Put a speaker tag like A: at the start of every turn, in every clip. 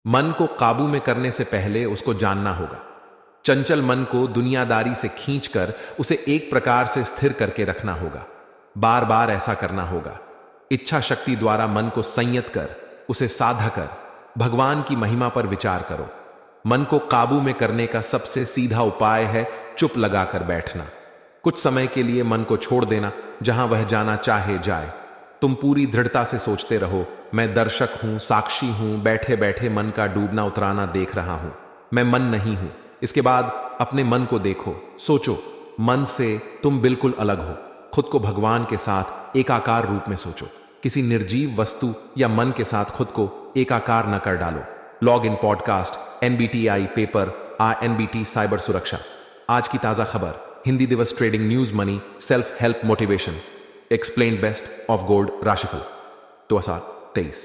A: मन को काबू में करने से पहले उसको जानना होगा। चंचल मन को दुनियादारी से खींचकर उसे एक प्रकार से स्थिर करके रखना होगा। बार बार ऐसा करना होगा। इच्छा शक्ति द्वारा मन को संयत कर उसे साधा कर भगवान की महिमा पर विचार करो। मन को काबू में करने का सबसे सीधा उपाय है चुप लगाकर बैठना। कुछ समय के लिए मन को छोड़ देना, जहां वह जाना चाहे जाए। तुम पूरी दृढ़ता से सोचते रहो, मैं दर्शक हूं, साक्षी हूं, बैठे बैठे मन का डूबना उतराना देख रहा हूं, मैं मन नहीं हूं। इसके बाद अपने मन को देखो, सोचो, मन से तुम बिल्कुल अलग हो। खुद को भगवान के साथ एकाकार रूप में सोचो। किसी निर्जीव वस्तु या मन के साथ खुद को एकाकार न कर डालो। Log in podcast, NBT e paper, NBT cyber सुरक्षा। आज की ताजा खबर, हिंदी दिवस trending news money self help motivation explain best of gold राशिफल 2023।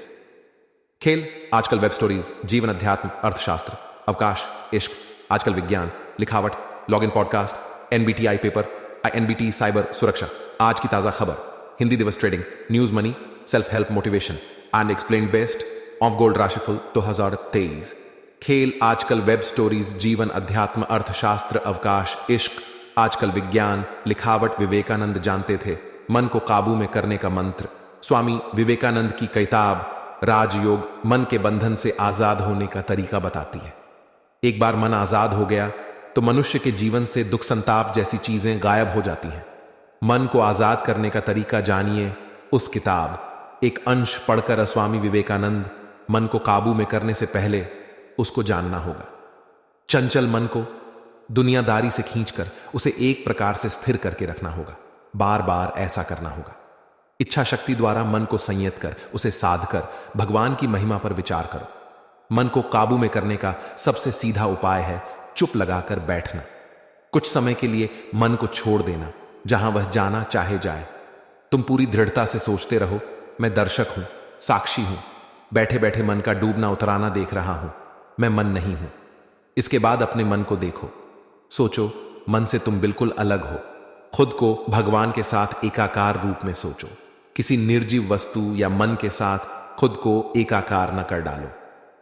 A: खेल, आजकल वेब स्टोरीज, जीवन अध्यात्म, अर्थशास्त्र, अवकाश, इश्क, आजकल विज्ञान, लिखावट। Log in podcast, NBT e paper, NBT cyber सुरक्षा। आज की ताजा खबर, हिंदी दिवस trending news money self help motivation and explain best of gold राशिफल 2023। खेल, आजकल वेब स्टोरीज, जीवन अध्यात्म, अर्थशास्त्र, अवकाश, इश्क, आजकल विज्ञान, लिखावट। विवेकानंद जानते थे मन को काबू में करने का मंत्र। स्वामी विवेकानंद की किताब राजयोग मन के बंधन से आजाद होने का तरीका बताती है। एक बार मन आजाद हो गया तो मनुष्य के जीवन से दुख संताप जैसी चीजें गायब हो जाती हैं। मन को आजाद करने का तरीका जानिए उस किताब एक अंश पढ़कर। स्वामी विवेकानंद, मन को काबू में करने से पहले उसको जानना होगा। चंचल मन को दुनियादारी से खींचकर उसे एक प्रकार से स्थिर करके रखना होगा। बार बार ऐसा करना होगा। इच्छा शक्ति द्वारा मन को संयत कर उसे साध कर भगवान की महिमा पर विचार करो। मन को काबू में करने का सबसे सीधा उपाय है चुप लगाकर बैठना। कुछ समय के लिए मन को छोड़ देना, जहां वह जाना चाहे जाए। तुम पूरी दृढ़ता से सोचते रहो, मैं दर्शक हूं, साक्षी हूं, बैठे बैठे मन का डूबना उतराना देख रहा हूं, मैं मन नहीं हूं। इसके बाद अपने मन को देखो, सोचो, मन से तुम बिल्कुल अलग हो। खुद को भगवान के साथ एकाकार रूप में सोचो। किसी निर्जीव वस्तु या मन के साथ खुद को एकाकार न कर डालो।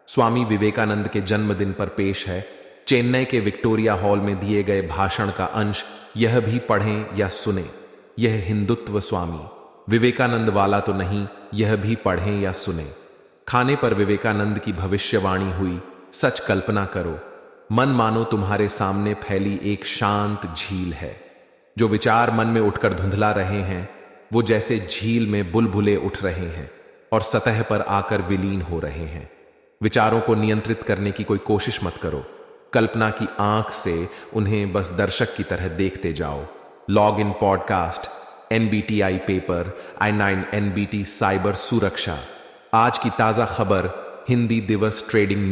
A: स्वामी विवेकानंद के जन्मदिन पर पेश है चेन्नई के विक्टोरिया हॉल में दिए गए भाषण का अंश। यह भी पढ़ें या सुने। यह हिंदुत्व स्वामी विवेकानंद वाला तो नहीं, यह भी पढ़ें या सुने। खाने पर विवेकानंद की भविष्यवाणी हुई, सच कल्पना करो, मन मानो तुम्हारे सामने फैली एक शांत झील है। जो विचार मन में उठकर धुंधला रहे हैं वो जैसे झील में बुलबुले उठ रहे हैं और सतह पर आकर विलीन हो रहे हैं। विचारों को नियंत्रित करने की कोई कोशिश मत करो। कल्पना की आंख से उन्हें बस दर्शक की तरह देखते जाओ। Log in podcast, NBT e paper, i9 NBT cyber सुरक्षा। आज की ताजा खबर, हिंदी दिवस ट्रेडिंग